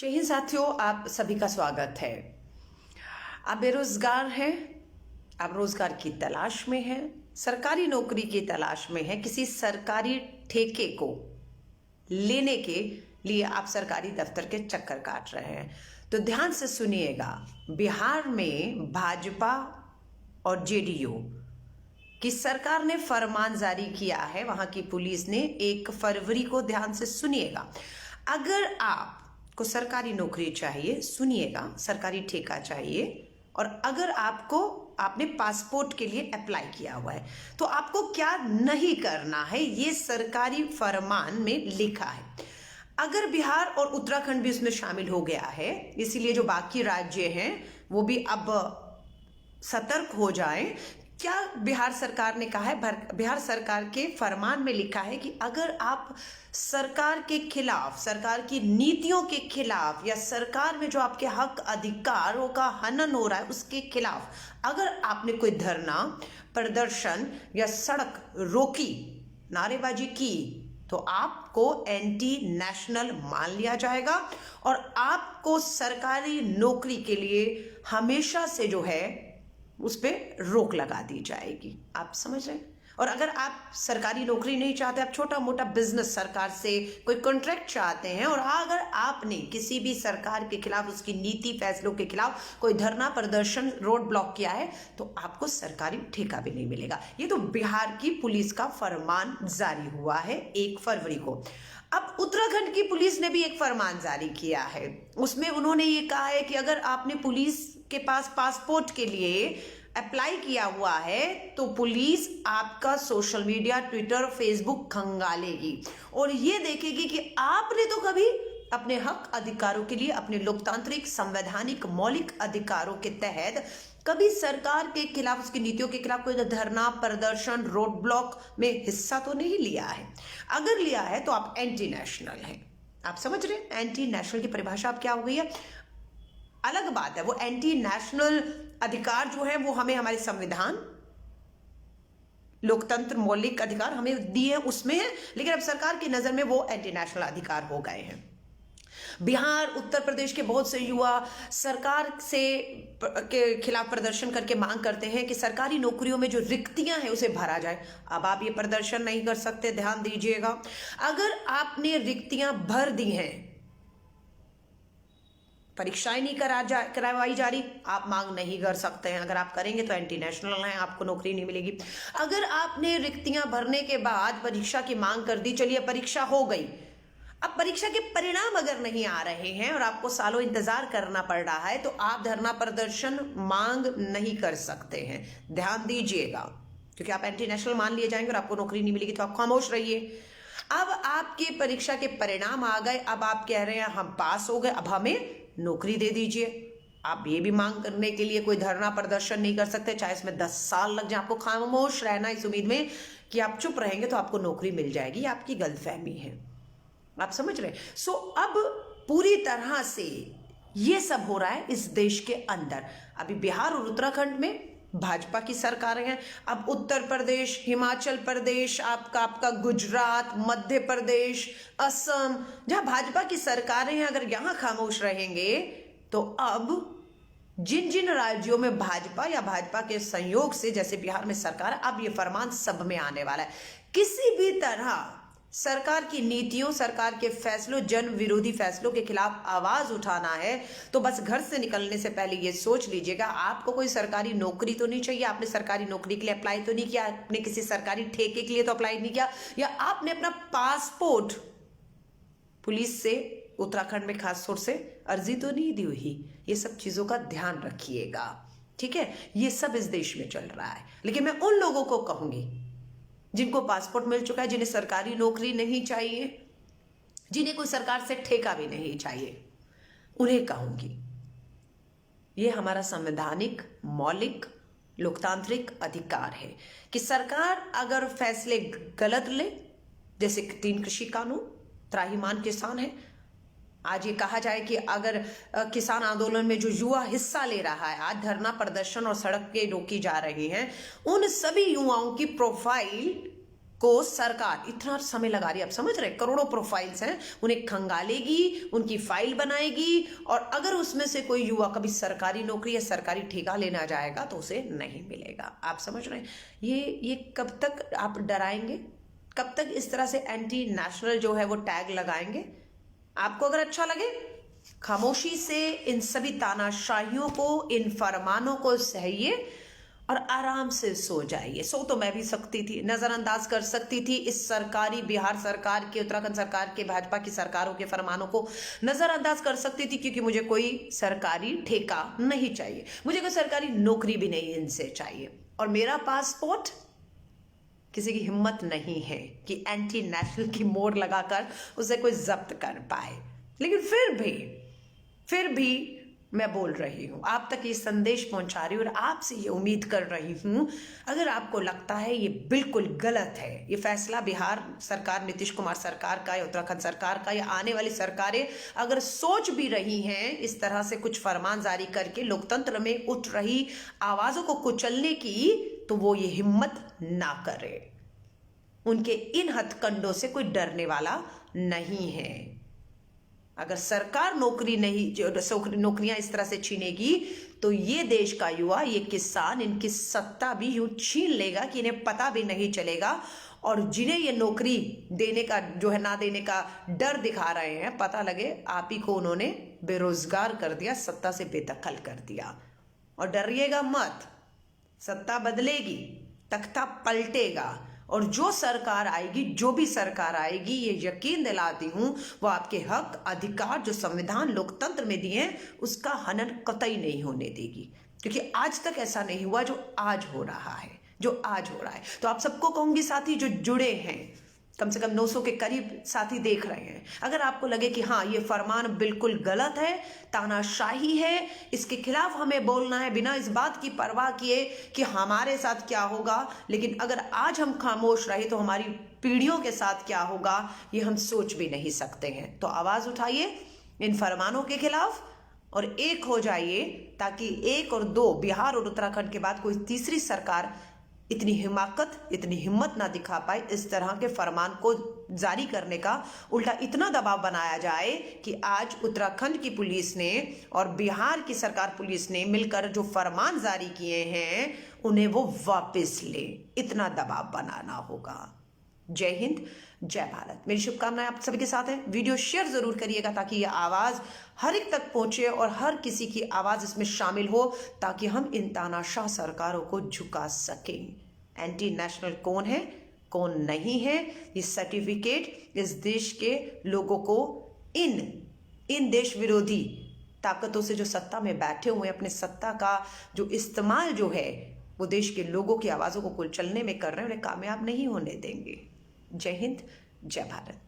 जय हिंद साथियों, आप सभी का स्वागत है। आप बेरोजगार हैं, आप रोजगार की तलाश में हैं, सरकारी नौकरी की तलाश में हैं, किसी सरकारी ठेके को लेने के लिए आप सरकारी दफ्तर के चक्कर काट रहे हैं, तो ध्यान से सुनिएगा। बिहार में भाजपा और जेडीयू की सरकार ने फरमान जारी किया है। वहां की पुलिस ने 1 फरवरी को, ध्यान से सुनिएगा, अगर आपको सरकारी नौकरी चाहिए, सुनिएगा, सरकारी ठेका चाहिए, और अगर आपने पासपोर्ट के लिए अप्लाई किया हुआ है, तो आपको क्या नहीं करना है, ये सरकारी फरमान में लिखा है। अगर बिहार और उत्तराखंड भी उसमें शामिल हो गया है, इसीलिए जो बाकी राज्य हैं वो भी अब सतर्क हो जाएं। क्या बिहार सरकार ने कहा है? बिहार सरकार के फरमान में लिखा है कि अगर आप सरकार के खिलाफ, सरकार की नीतियों के खिलाफ, या सरकार में जो आपके हक अधिकारों का हनन हो रहा है उसके खिलाफ अगर आपने कोई धरना, प्रदर्शन या सड़क रोकी, नारेबाजी की, तो आपको एंटी नेशनल मान लिया जाएगा और आपको सरकारी नौकरी के लिए हमेशा से जो है उस पर रोक लगा दी जाएगी। आप समझ रहे हैं? और अगर आप सरकारी नौकरी नहीं चाहते, आप छोटा मोटा बिजनेस सरकार से कोई कॉन्ट्रैक्ट चाहते हैं, और अगर आपने किसी भी सरकार के खिलाफ, उसकी नीति फैसलों के खिलाफ कोई धरना, प्रदर्शन, रोड ब्लॉक किया है, तो आपको सरकारी ठेका भी नहीं मिलेगा। ये तो बिहार की पुलिस का फरमान जारी हुआ है 1 फरवरी को। अब उत्तराखंड की पुलिस ने भी एक फरमान जारी किया है। उसमें उन्होंने ये कहा है कि अगर आपने पुलिस के पास पासपोर्ट के लिए अप्लाई किया हुआ है, तो पुलिस आपका सोशल मीडिया, ट्विटर, फेसबुक खंगालेगी और ये देखेगी कि आपने तो कभी अपने हक अधिकारों के लिए, अपने लोकतांत्रिक संवैधानिक मौलिक अधिकारों के तहत कभी सरकार के खिलाफ, उसकी नीतियों के खिलाफ कोई धरना, प्रदर्शन, रोड ब्लॉक में हिस्सा तो नहीं लिया है। अगर लिया है तो आप एंटी नेशनल हैं। आप समझ रहे हैं एंटी नेशनल की परिभाषा अब क्या हो गई है? अलग बात है, वो एंटी नेशनल अधिकार जो है वो हमें हमारे संविधान, लोकतंत्र, मौलिक अधिकार हमें दिए उसमें है, लेकिन अब सरकार की नजर में वो एंटी नेशनल अधिकार हो गए हैं। बिहार, उत्तर प्रदेश के बहुत से युवा सरकार से के खिलाफ प्रदर्शन करके मांग करते हैं कि सरकारी नौकरियों में जो रिक्तियां हैं उसे भरा जाए। अब आप ये प्रदर्शन नहीं कर सकते, ध्यान दीजिएगा। अगर आपने रिक्तियां भर दी हैं, परीक्षाएं नहीं करवाई जा रही, आप मांग नहीं कर सकते हैं। अगर आप करेंगे तो एंटी नेशनल हैं, आपको नौकरी नहीं मिलेगी। अगर आपने रिक्तियां भरने के बाद परीक्षा की मांग कर दी, चलिए परीक्षा हो गई, अब परीक्षा के परिणाम अगर नहीं आ रहे हैं और आपको सालों इंतजार करना पड़ रहा है, तो आप धरना, प्रदर्शन, मांग नहीं कर सकते हैं। ध्यान दीजिएगा, क्योंकि आप एंटी नेशनल मान लिए जाएंगे और आपको नौकरी नहीं मिलेगी, तो आप खामोश रहिए। अब आपके परीक्षा के परिणाम आ गए, अब आप कह रहे हैं हम पास हो गए, अब हमें नौकरी दे दीजिए। आप ये भी मांग करने के लिए कोई धरना, प्रदर्शन नहीं कर सकते, चाहे इसमें 10 साल लग जाए। आपको खामोश रहना इस उम्मीद में कि आप चुप रहेंगे तो आपको नौकरी मिल जाएगी। आपकी गलतफहमी है। आप समझ रहे हैं? सो अब पूरी तरह से ये सब हो रहा है इस देश के अंदर। अभी बिहार और उत्तराखंड में भाजपा की सरकारें हैं। अब उत्तर प्रदेश, हिमाचल प्रदेश, आपका गुजरात, मध्य प्रदेश, असम, जहां भाजपा की सरकारें हैं, अगर यहां खामोश रहेंगे, तो अब जिन जिन राज्यों में भाजपा या भाजपा के संयोग से, जैसे बिहार में सरकार है, अब ये फरमान सब में आने वाला है। किसी भी तरह सरकार की नीतियों, सरकार के फैसलों, जन विरोधी फैसलों के खिलाफ आवाज उठाना है, तो बस घर से निकलने से पहले ये सोच लीजिएगा, आपको कोई सरकारी नौकरी तो नहीं चाहिए, आपने सरकारी नौकरी के लिए अप्लाई तो नहीं किया, आपने किसी सरकारी ठेके के लिए तो अप्लाई नहीं किया, या आपने अपना पासपोर्ट पुलिस से, उत्तराखंड में खास तौर से, अर्जी तो नहीं दी हुई। ये सब चीजों का ध्यान रखिएगा, ठीक है? ये सब इस देश में चल रहा है। लेकिन मैं उन लोगों को कहूंगी जिनको पासपोर्ट मिल चुका है, जिन्हें सरकारी नौकरी नहीं चाहिए, जिन्हें कोई सरकार से ठेका भी नहीं चाहिए, उन्हें कहूंगी, ये हमारा संवैधानिक, मौलिक, लोकतांत्रिक अधिकार है कि सरकार अगर फैसले गलत ले, जैसे 3 कृषि कानून, त्राहिमाम किसान है। आज ये कहा जाए कि अगर किसान आंदोलन में जो युवा हिस्सा ले रहा है, आज धरना, प्रदर्शन और सड़क पे रोकी जा रही हैं, उन सभी युवाओं की प्रोफाइल को सरकार इतना समय लगा रही है, आप समझ रहे, करोड़ों प्रोफाइल्स हैं, उन्हें खंगालेगी, उनकी फाइल बनाएगी, और अगर उसमें से कोई युवा कभी सरकारी नौकरी या सरकारी ठेका लेना जाएगा तो उसे नहीं मिलेगा। आप समझ रहे हैं, ये कब तक आप डराएंगे, कब तक इस तरह से एंटी नेशनल जो है वो टैग लगाएंगे? आपको अगर अच्छा लगे, खामोशी से इन सभी तानाशाहियों को, इन फरमानों को सहिए और आराम से सो जाइए। सो तो मैं भी सकती थी, नजरअंदाज कर सकती थी इस सरकारी, बिहार सरकार के, उत्तराखंड सरकार के, भाजपा की सरकारों के फरमानों को नजरअंदाज कर सकती थी, क्योंकि मुझे कोई सरकारी ठेका नहीं चाहिए, मुझे कोई सरकारी नौकरी भी नहीं इनसे चाहिए, और मेरा पासपोर्ट किसी की हिम्मत नहीं है कि एंटी नेशनल की मोड़ लगाकर उसे कोई जब्त कर पाए। लेकिन फिर भी मैं बोल रही हूं, आप तक ये संदेश पहुंचा रही हूं, और आपसे ये उम्मीद कर रही हूं, अगर आपको लगता है ये बिल्कुल गलत है, ये फैसला बिहार सरकार, नीतीश कुमार सरकार का या उत्तराखंड सरकार का या आने वाली सरकारें अगर सोच भी रही हैं इस तरह से कुछ फरमान जारी करके लोकतंत्र में उठ रही आवाजों को कुचलने की, तो वो ये हिम्मत ना करे। उनके इन हथकंडों से कोई डरने वाला नहीं है। अगर सरकार नौकरियां इस तरह से छीनेगी तो ये देश का युवा, ये किसान, इनकी सत्ता भी यूं छीन लेगा कि इन्हें पता भी नहीं चलेगा, और जिन्हें ये नौकरी देने का जो है, ना देने का डर दिखा रहे हैं, पता लगे आप ही को उन्होंने बेरोजगार कर दिया, सत्ता से बेदखल कर दिया। और डरिएगा मत, सत्ता बदलेगी, तख्ता पलटेगा, और जो सरकार आएगी, जो भी सरकार आएगी, ये यकीन दिलाती हूं, वो आपके हक अधिकार जो संविधान लोकतंत्र में दिए हैं उसका हनन कतई नहीं होने देगी, क्योंकि आज तक ऐसा नहीं हुआ जो आज हो रहा है, तो आप सबको कहूंगी, साथी जो जुड़े हैं, कम से कम 900 के करीब साथी देख रहे हैं, अगर आपको लगे कि हाँ ये फरमान बिल्कुल गलत है, तानाशाही है, इसके खिलाफ हमें बोलना है बिना इस बात की परवाह किए कि हमारे साथ क्या होगा, लेकिन अगर आज हम खामोश रहे तो हमारी पीढ़ियों के साथ क्या होगा, ये हम सोच भी नहीं सकते हैं। तो आवाज उठाइए इन फरमानों के खिलाफ और एक हो जाइए, ताकि 1 और 2 बिहार और उत्तराखंड के बाद कोई तीसरी सरकार इतनी हिम्मत ना दिखा पाए इस तरह के फरमान को जारी करने का। उल्टा इतना दबाव बनाया जाए कि आज उत्तराखंड की पुलिस ने और बिहार की सरकार पुलिस ने मिलकर जो फरमान जारी किए हैं उन्हें वो वापस ले, इतना दबाव बनाना होगा। जय हिंद, जय भारत। मेरी शुभकामनाएं आप सभी के साथ है। वीडियो शेयर जरूर करिएगा ताकि ये आवाज हर एक तक पहुंचे और हर किसी की आवाज इसमें शामिल हो, ताकि हम इन तानाशाह सरकारों को झुका सकें। एंटी नेशनल कौन है, कौन नहीं है, ये सर्टिफिकेट इस देश के लोगों को इन देश विरोधी ताकतों से जो सत्ता में बैठे हुए अपने सत्ता का जो इस्तेमाल जो है वो देश के लोगों की आवाजों को कुचलने में कर रहे हैं, उन्हें कामयाब नहीं होने देंगे। जय हिंद, जय भारत।